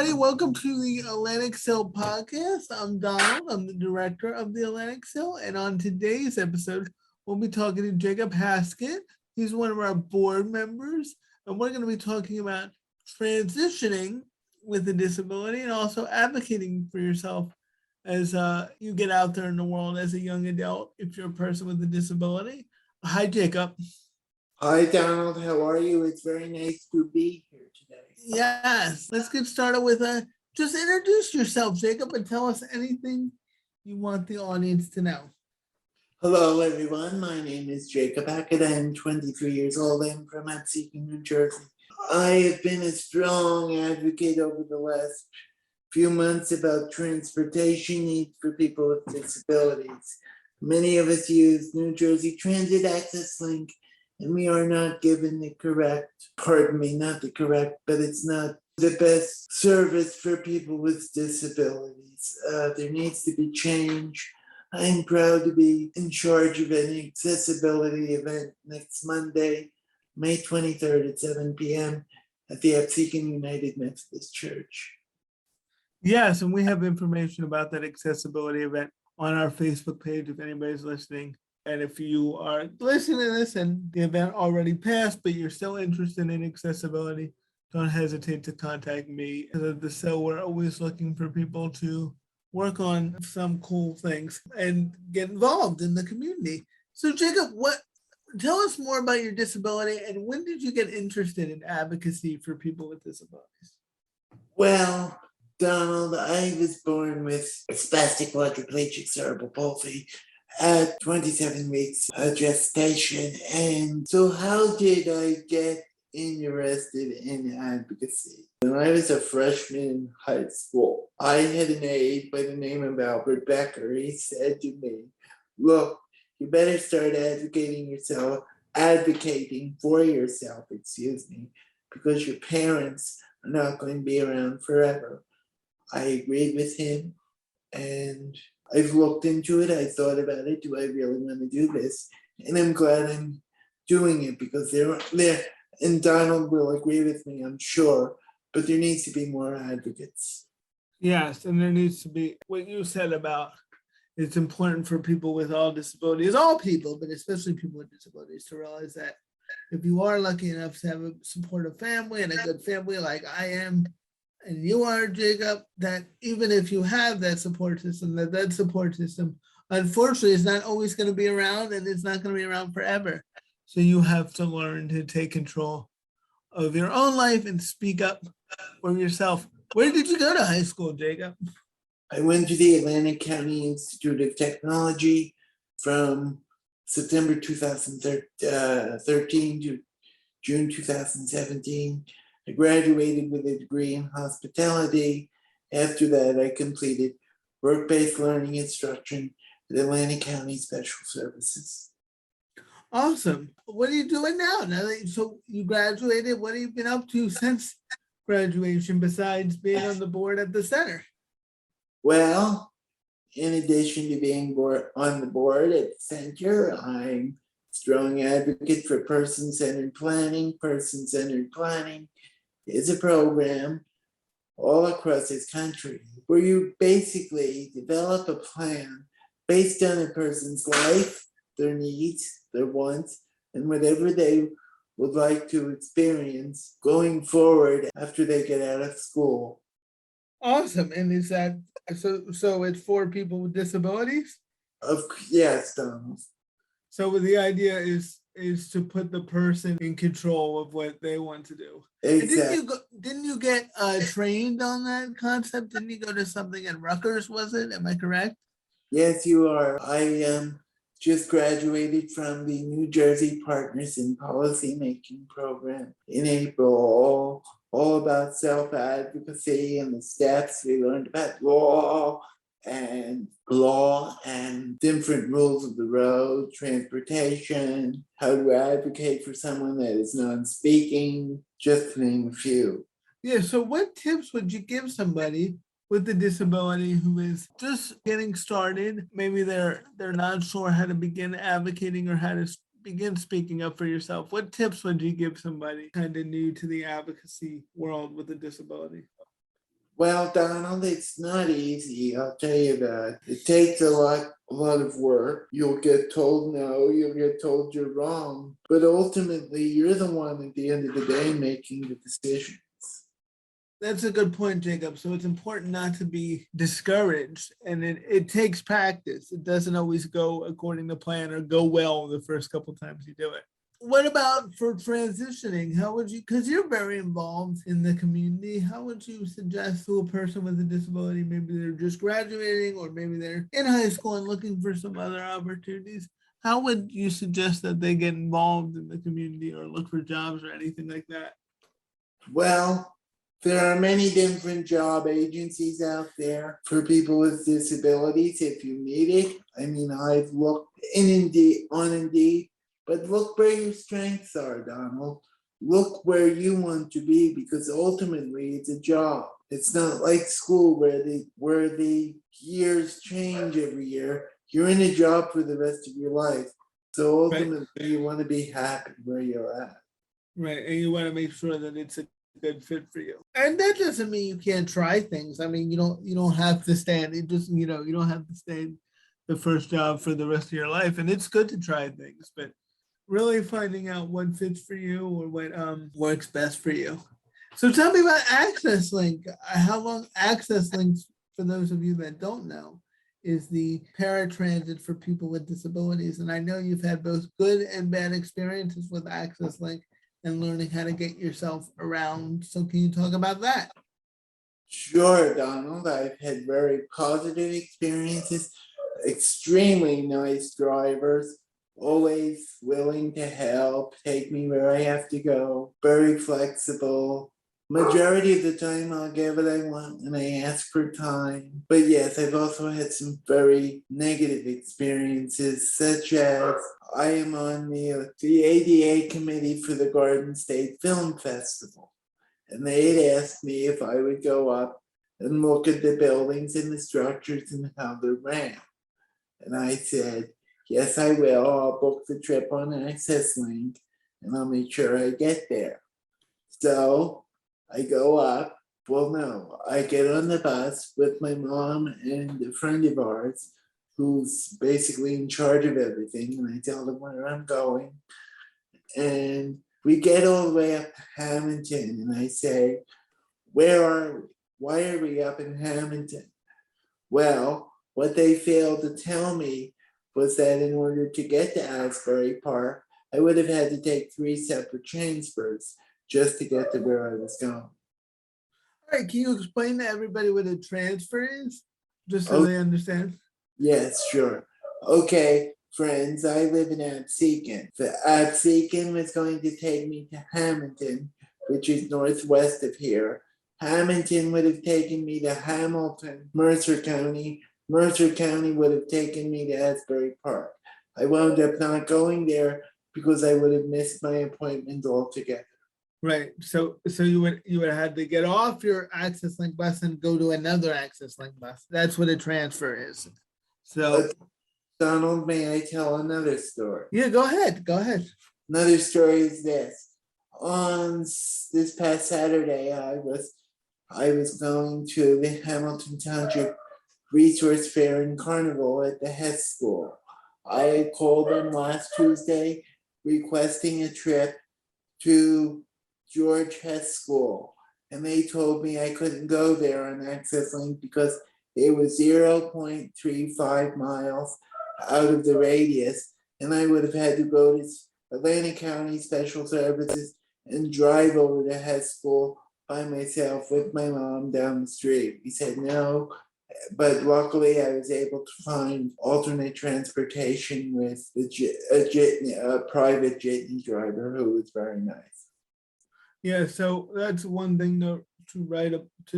everybody. Welcome to the Atlantic CIL podcast. I'm Donald. I'm the director of the Atlantic CIL. And on today's episode, we'll be talking to Jacob Hackett. He's one of our board members. And we're going to be talking about transitioning with a disability and also advocating for yourself as you get out there in the world as a young adult if you're a person with a disability. Hi, Jacob. Hi, Donald. How are you? It's very nice to be here today. Yes. Let's get started with just introduce yourself, Jacob, and tell us anything you want the audience to know. Hello, everyone. My name is Jacob Hackett. I'm 23 years old. I'm from Atlantic, New Jersey. I have been a strong advocate over the last few months about transportation needs for people with disabilities. Many of us use New Jersey Transit Access Link, and we are not given the correct, but it's not the best service for people with disabilities. There needs to be change. I'm proud to be in charge of an accessibility event next Monday, May 23rd at 7 p.m. at the Atlantic United Methodist Church. Yes, and we have information about that accessibility event on our Facebook page if anybody's listening. And if you are listening to this and the event already passed, but you're still interested in accessibility, don't hesitate to contact me. At the CIL, we're always looking for people to work on some cool things and get involved in the community. So Jacob, tell us more about your disability and when did you get interested in advocacy for people with disabilities? Well, Donald, I was born with spastic quadriplegic cerebral palsy at 27 weeks gestation. And so how did I get interested in advocacy? When I was a freshman in high school, I had an aide by the name of Albert Becker. He said to me, look, you better start advocating for yourself, because your parents are not going to be around forever. I agreed with him, and I've looked into it. I thought about it. Do I really want to do this? And I'm glad I'm doing it because they're and Donald will agree with me, I'm sure, but there needs to be more advocates. Yes, and there needs to be what you said about it's important for people with all disabilities, all people, but especially people with disabilities, to realize that if you are lucky enough to have a supportive family and a good family like I am, and you are, Jacob, that even if you have that support system, that support system, unfortunately, is not always going to be around and it's not going to be around forever. So you have to learn to take control of your own life and speak up for yourself. Where did you go to high school, Jacob? I went to the Atlantic County Institute of Technology from September 2013 to June 2017. I graduated with a degree in hospitality. After that, I completed work-based learning instruction at Atlantic County Special Services. Awesome. What are you doing now? So you graduated. What have you been up to since graduation besides being on the board at the center? Well, in addition to being on the board at the center, I'm a strong advocate for person-centered planning. Person-centered planning is a program all across this country where you basically develop a plan based on a person's life, their needs, their wants, and whatever they would like to experience going forward after they get out of school. Awesome. And is that so it's for people with disabilities? Yes, Donald. So the idea is to put the person in control of what they want to do. Exactly. Didn't you get trained on that concept? Didn't you go to something at Rutgers, was it? Am I correct? Yes, you are. I just graduated from the New Jersey Partners in Policymaking program in April, all about self-advocacy and the steps. We learned about law and different rules of the road, transportation, how to advocate for someone that is non-speaking, just to name a few. Yeah, so what tips would you give somebody with a disability who is just getting started? Maybe they're not sure how to begin advocating or how to begin speaking up for yourself. What tips would you give somebody kind of new to the advocacy world with a disability? Well, Donald, it's not easy. I'll tell you that. It takes a lot of work. You'll get told no, you'll get told you're wrong, but ultimately you're the one at the end of the day making the decision. That's a good point, Jacob. So it's important not to be discouraged, and it takes practice. It doesn't always go according to plan or go well the first couple times you do it. What about for transitioning? How would you, because you're very involved in the community, how would you suggest to a person with a disability, maybe they're just graduating or maybe they're in high school and looking for some other opportunities? How would you suggest that they get involved in the community or look for jobs or anything like that? Well, there are many different job agencies out there for people with disabilities if you need it. I mean, I've looked on Indeed, but look where your strengths are, Donald. Look where you want to be, because ultimately it's a job. It's not like school where the years change every year. You're in a job for the rest of your life. So ultimately you want to be happy where you're at. Right. And you want to make sure that it's a good fit for you. And that doesn't mean you can't try things. I mean, you don't have to stand. It just, you don't have to stay the first job for the rest of your life. And it's good to try things, but really finding out what fits for you or what works best for you. So tell me about Access Link. How long Access Links, for those of you that don't know, is the paratransit for people with disabilities. And I know you've had both good and bad experiences with Access Link and learning how to get yourself around. So can you talk about that? Sure, Donald. I've had very positive experiences, extremely nice drivers, always willing to help, take me where I have to go, very flexible. Majority of the time I'll get what I want and I ask for time. But yes, I've also had some very negative experiences, such as I am on the ADA committee for the Garden State Film Festival. And they had asked me if I would go up and look at the buildings and the structures and how they're ran. And I said, yes, I will. I'll book the trip on Access Link and I'll make sure I get there. So I go up. Well, no, I get on the bus with my mom and a friend of ours who's basically in charge of everything. And I tell them where I'm going. And we get all the way up to Hamilton. And I say, where are we? Why are we up in Hamilton? Well, what they failed to tell me was that in order to get to Asbury Park, I would have had to take 3 separate transfers just to get to where I was going. All right, can you explain to everybody what a transfer is, just so they understand? Yes, sure. Okay, friends, I live in Absecon. The Absecon was going to take me to Hamilton, which is northwest of here. Hamilton would have taken me to Hamilton, Mercer County. Mercer County would have taken me to Asbury Park. I wound up not going there because I would have missed my appointment altogether. Right. So you would have had to get off your Access Link bus and go to another Access Link bus. That's what a transfer is. So Donald, may I tell another story? Yeah, go ahead. Go ahead. Another story is this. On this past Saturday, I was going to the Hamilton Township Resource Fair and Carnival at the Hess School. I had called them last Tuesday requesting a trip to George Hess School, and they told me I couldn't go there on Access Link because it was 0.35 miles out of the radius, and I would have had to go to Atlantic County Special Services and drive over to Hess School by myself with my mom down the street. He said no, but luckily I was able to find alternate transportation with a private jitney driver who was very nice. Yeah, so that's one thing to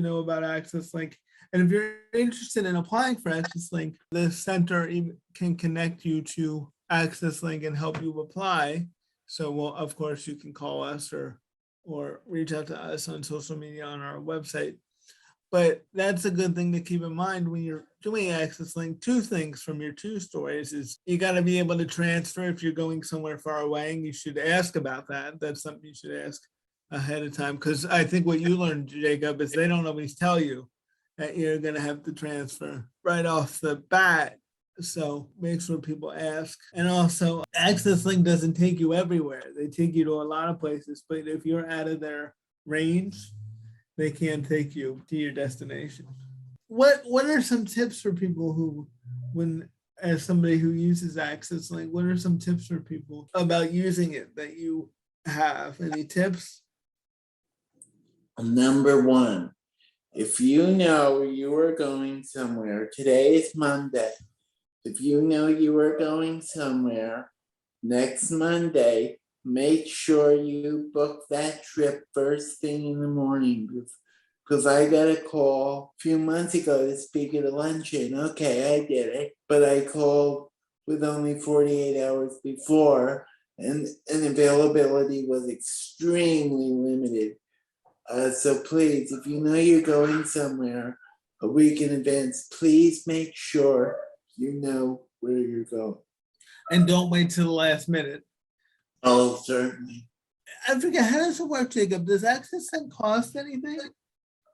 know about Access Link. And if you're interested in applying for Access Link, the center can connect you to Access Link and help you apply. So, well, of course, you can call us or reach out to us on social media on our website. But that's a good thing to keep in mind when you're doing Access Link. 2 things from your 2 stories is you got to be able to transfer if you're going somewhere far away, and you should ask about that. That's something you should ask ahead of time, because I think what you learned, Jacob, is they don't always tell you that you're going to have to transfer right off the bat. So make sure people ask. And also, Access Link doesn't take you everywhere. They take you to a lot of places, but if you're out of their range, they can't take you to your destination. What are some tips for people who, when as somebody who uses Access Link, what are some tips for people about using it that you have? Any tips? Number one, if you know you are going somewhere, today is Monday. If you know you are going somewhere next Monday, make sure you book that trip first thing in the morning. Because I got a call a few months ago to speak at a luncheon. Okay, I did it, but I called with only 48 hours before, and availability was extremely limited. So please, if you know you're going somewhere a week in advance, please make sure you know where you're going. And don't wait till the last minute. Oh, certainly. I forget, how does it work, Jacob? Does Access Link cost anything?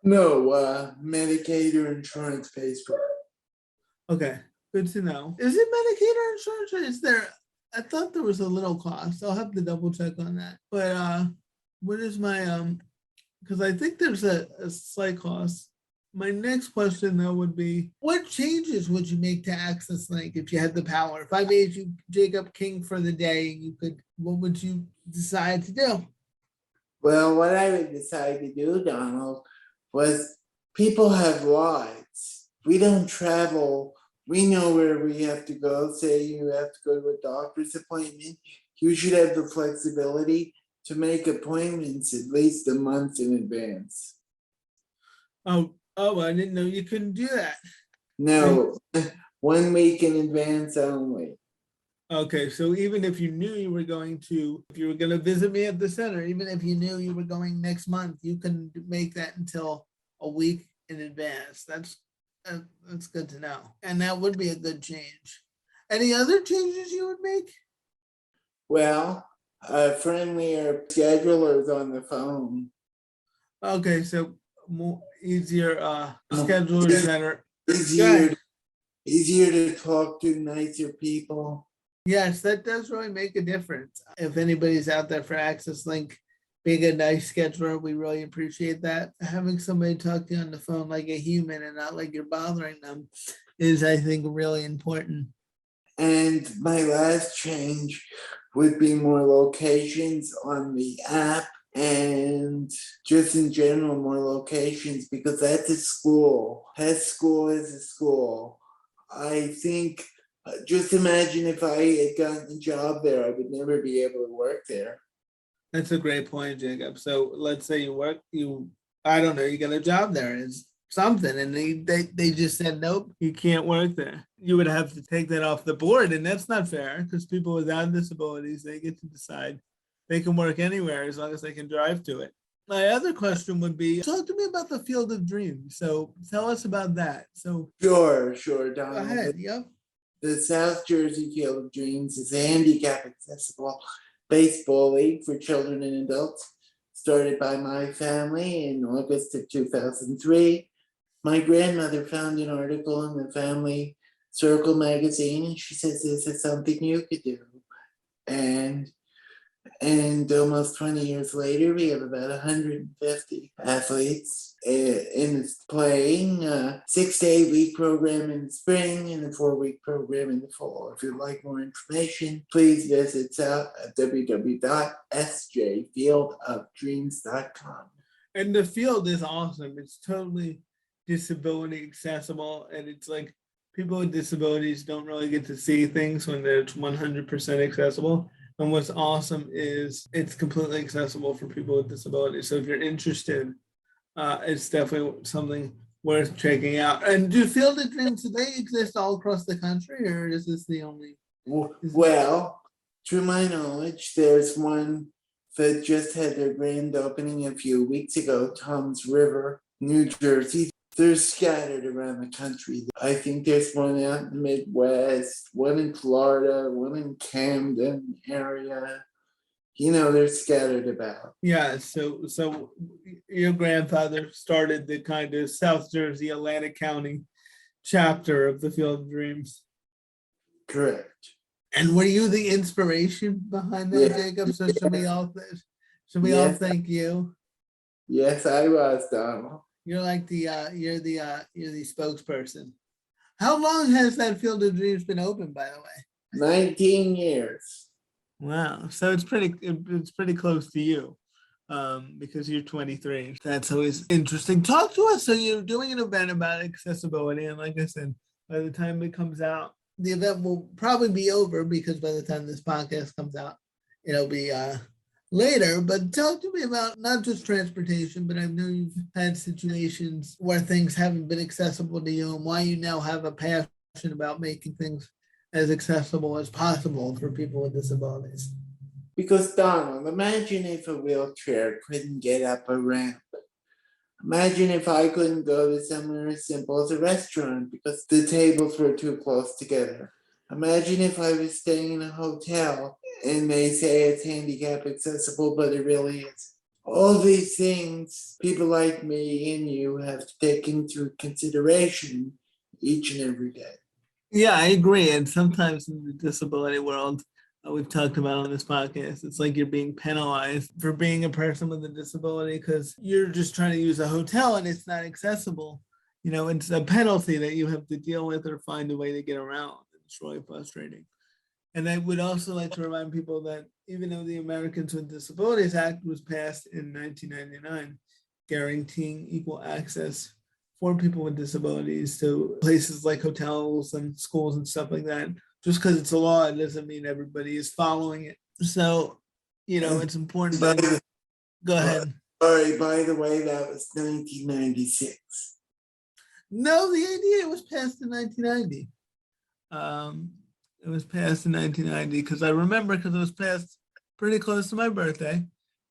No, Medicaid or insurance pays for it. Okay, good to know. Is it Medicaid or insurance, or is there? I thought there was a little cost. I'll have to double check on that. But what is my because I think there's a slight cost. My next question though would be, what changes would you make to Access Link if you had the power? If I made you Jacob King for the day, you could. What would you decide to do? Well, what I would decide to do, Donald, was people have lives. We don't travel. We know where we have to go. Say you have to go to a doctor's appointment. You should have the flexibility to make appointments at least a month in advance. Oh, I didn't know you couldn't do that. No, 1 week in advance only. Okay, so even if you knew you were going to, if you were going to visit me at the center, even if you knew you were going next month, you can make that until a week in advance. That's good to know, and that would be a good change. Any other changes you would make? Well, friendlier schedulers on the phone. Okay, so more easier schedulers that are easier to talk to, nicer people. Yes, that does really make a difference. If anybody's out there for Access Link, being a nice scheduler, we really appreciate that. Having somebody talk to you on the phone like a human and not like you're bothering them is, I think, really important. And my last change would be more locations on the app, and just in general, more locations, because that's a school. That school is a school. I think, just imagine if I had gotten a job there, I would never be able to work there. That's a great point, Jacob. So let's say I don't know, you got a job there. It's something, and they just said, nope, you can't work there. You would have to take that off the board, and that's not fair, because people without disabilities, they get to decide they can work anywhere as long as they can drive to it. My other question would be, talk to me about the Field of Dreams. So tell us about that. So Sure, Donald. Go ahead. Yep. The South Jersey Field of Dreams is a handicap accessible baseball league for children and adults, started by my family in August of 2003. My grandmother found an article in the Family Circle magazine, and she says, this is something you could do. And almost 20 years later, we have about 150 athletes in playing a 6 to 8 week program in the spring and a 4-week program in the fall. If you'd like more information, please visit www.sjfieldofdreams.com. And the field is awesome. It's totally disability accessible, and it's like people with disabilities don't really get to see things when it's 100% accessible. And what's awesome is it's completely accessible for people with disabilities. So if you're interested, it's definitely something worth checking out. And do Field of Dreams, do they exist all across the country, or is this the only? Well, to my knowledge, there's one that just had their grand opening a few weeks ago, Toms River, New Jersey. They're scattered around the country. I think there's one out in the Midwest, one in Florida, one in Camden area. They're scattered about. Yeah, so your grandfather started the kind of South Jersey, Atlantic County chapter of the Field of Dreams. Correct. And were you the inspiration behind that, Yeah. Jacob? So should we all Yes. thank you? Yes, I was, Donald. You're like you're the spokesperson. How long has that Field of Dreams been open, by the way? 19 years. Wow. So it's pretty close to you, because you're 23. That's always interesting. Talk to us. So you're doing an event about accessibility, and like I said, by the time it comes out, the event will probably be over, because by the time this podcast comes out, it'll be later. But talk to me about not just transportation, but I know you've had situations where things haven't been accessible to you, and why you now have a passion about making things as accessible as possible for people with disabilities. Because, Donald, imagine if a wheelchair couldn't get up a ramp. Imagine if I couldn't go to somewhere as simple as a restaurant because the tables were too close together. Imagine if I was staying in a hotel and they say it's handicap accessible, but it really is. All these things people like me and you have to take into consideration each and every day. Yeah, I agree. And sometimes in the disability world, we've talked about on this podcast, it's like you're being penalized for being a person with a disability because you're just trying to use a hotel and it's not accessible. You know, it's a penalty that you have to deal with or find a way to get around. It's really frustrating. And I would also like to remind people that even though the Americans with Disabilities Act was passed in 1999, guaranteeing equal access for people with disabilities to places like hotels and schools and stuff like that. Just because it's a law, it doesn't mean everybody is following it. So, you know, it's important. Go ahead. Sorry, by the way, that was 1996. No, the ADA was passed in 1990. It was passed in 1990 because I remember because it was passed pretty close to my birthday.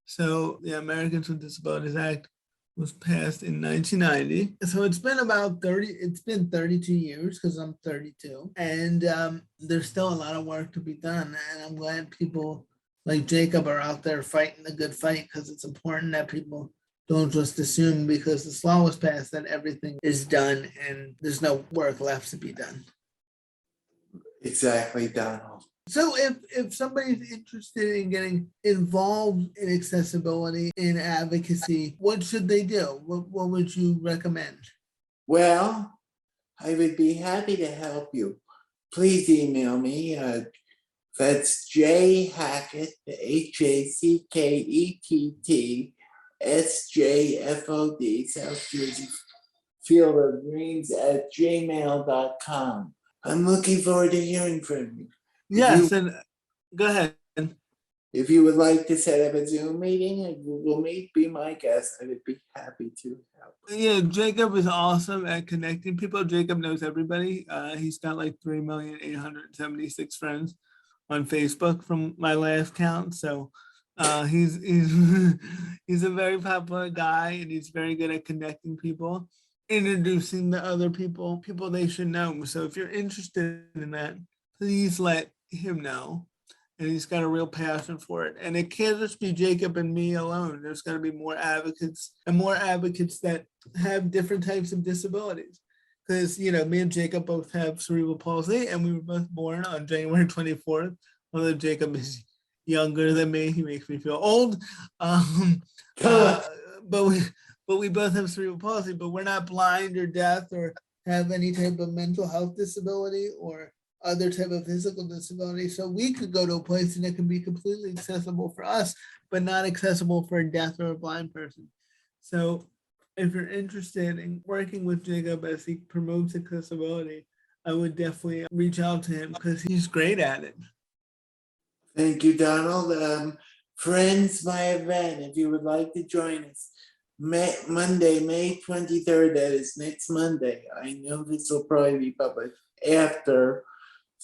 So the Americans with Disabilities Act was passed in 1990. So it's been about 32 years because I'm 32. And there's still a lot of work to be done. And I'm glad people like Jacob are out there fighting the good fight because it's important that people don't just assume because this law was passed that everything is done and there's no work left to be done. Exactly, Donald. So if somebody's interested in getting involved in accessibility, in advocacy, what should they do? What would you recommend? Well, I would be happy to help you. Please email me. That's Hackett, HACKETT, SJFOD, South Jersey Field of Dreams at gmail.com. I'm looking forward to hearing from you. Yes, and go ahead. If you would like to set up a Zoom meeting, a Google Meet, be my guest. I would be happy to help. Yeah, Jacob is awesome at connecting people. Jacob knows everybody. He's got like 3,876 friends on Facebook from my last count. So he's he's a very popular guy, and he's very good at connecting people, introducing the other people they should know. So if you're interested in that, please let him know. And he's got a real passion for it. And it can't just be Jacob and me alone. There's got to be more advocates and more advocates that have different types of disabilities. Because, you know, me and Jacob both have cerebral palsy, and we were both born on January 24th. Although Jacob is younger than me, he makes me feel old. But we both have cerebral palsy, but we're not blind or deaf or have any type of mental health disability or other type of physical disability. So we could go to a place and it can be completely accessible for us, but not accessible for a deaf or a blind person. So if you're interested in working with Jacob as he promotes accessibility, I would definitely reach out to him because he's great at it. Thank you, Donald. Friends, my event, if you would like to join us, Monday, May 23rd, that is next Monday. I know this will probably be published after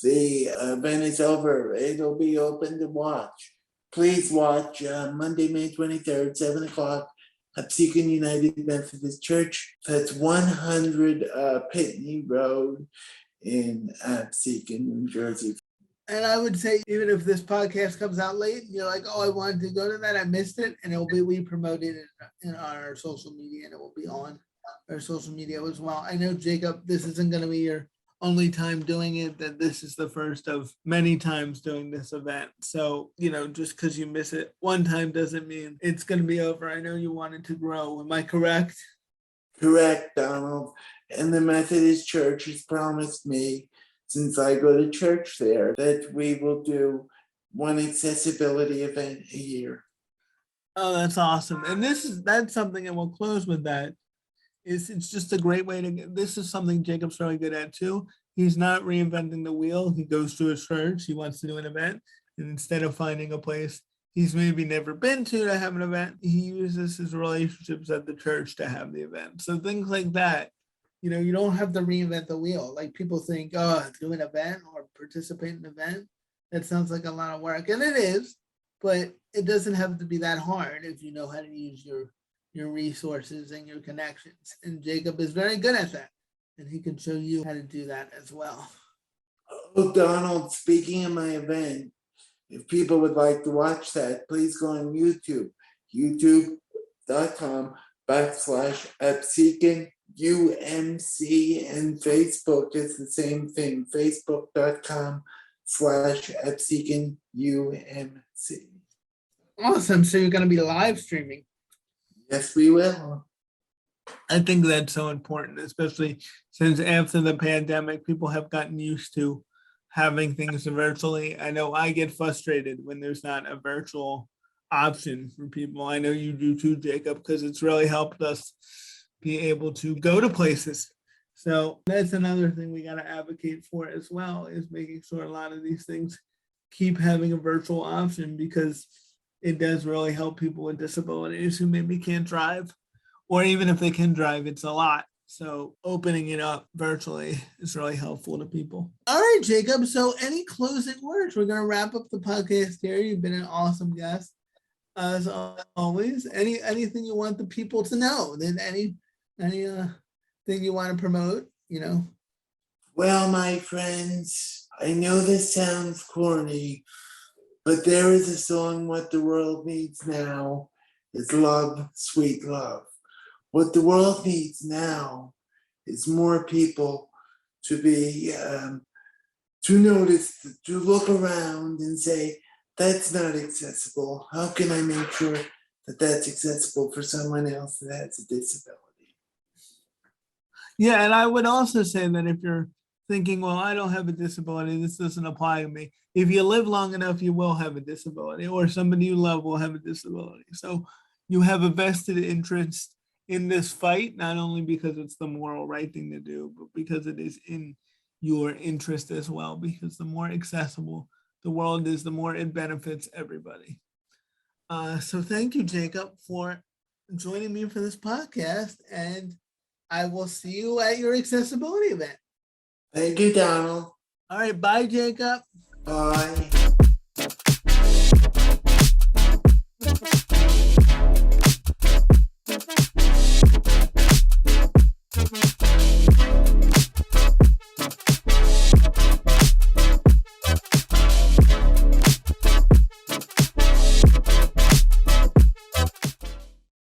the event is over. It'll be open to watch. Please watch Monday, May 23rd, 7 o'clock, Absecon United Methodist Church. That's 100 Pitney Road in Absecon, New Jersey. And I would say, even if this podcast comes out late, you're like, oh, I wanted to go to that, I missed it, and we promoted it in our social media, and it will be on our social media as well. I know, Jacob, this isn't going to be your only time doing it, that this is the first of many times doing this event. So, just because you miss it one time doesn't mean it's going to be over. I know you wanted to grow. Am I correct? Correct, Donald. And the Methodist Church has promised me, since I go to church there, that we will do one accessibility event a year. Oh, that's awesome. And that's something, and we'll close with that. It's just a great way to get, this is something Jacob's really good at too. He's not reinventing the wheel. He goes to a church, he wants to do an event, and instead of finding a place he's maybe never been to have an event, he uses his relationships at the church to have the event. So things like that, you don't have to reinvent the wheel. Like, people think, oh, do an event or participate in an event, that sounds like a lot of work, and it is, but it doesn't have to be that hard if you know how to use your resources and your connections. And Jacob is very good at that, and he can show you how to do that as well. Oh, Donald, speaking of my event, if people would like to watch that, please go on YouTube, youtube.com/Abseeking UMC, and Facebook is the same thing, facebook.com/Abseeking UMC. Awesome. So you're going to be live streaming. Yes, we will. I think that's so important, especially since after the pandemic, people have gotten used to having things virtually. I know I get frustrated when there's not a virtual option for people. I know you do too, Jacob, because it's really helped us be able to go to places. So that's another thing we got to advocate for as well, is making sure a lot of these things keep having a virtual option, because it does really help people with disabilities who maybe can't drive, or even if they can drive, it's a lot. So opening it up virtually is really helpful to people. All right, Jacob. So any closing words? We're going to wrap up the podcast here. You've been an awesome guest, as always. Anything you want the people to know? Then anything you want to promote, Well, my friends, I know this sounds corny, but there is a song, what the world needs now is love, sweet love. What the world needs now is more people to be, to notice, to look around and say, that's not accessible. How can I make sure that that's accessible for someone else that has a disability? Yeah, and I would also say that if you're thinking, well, I don't have a disability, this doesn't apply to me. If you live long enough, you will have a disability, or somebody you love will have a disability. So you have a vested interest in this fight, not only because it's the moral right thing to do, but because it is in your interest as well, because the more accessible the world is, the more it benefits everybody. So thank you, Jacob, for joining me for this podcast, and I will see you at your accessibility event. Thank you, Donald. All right, bye, Jacob. Bye.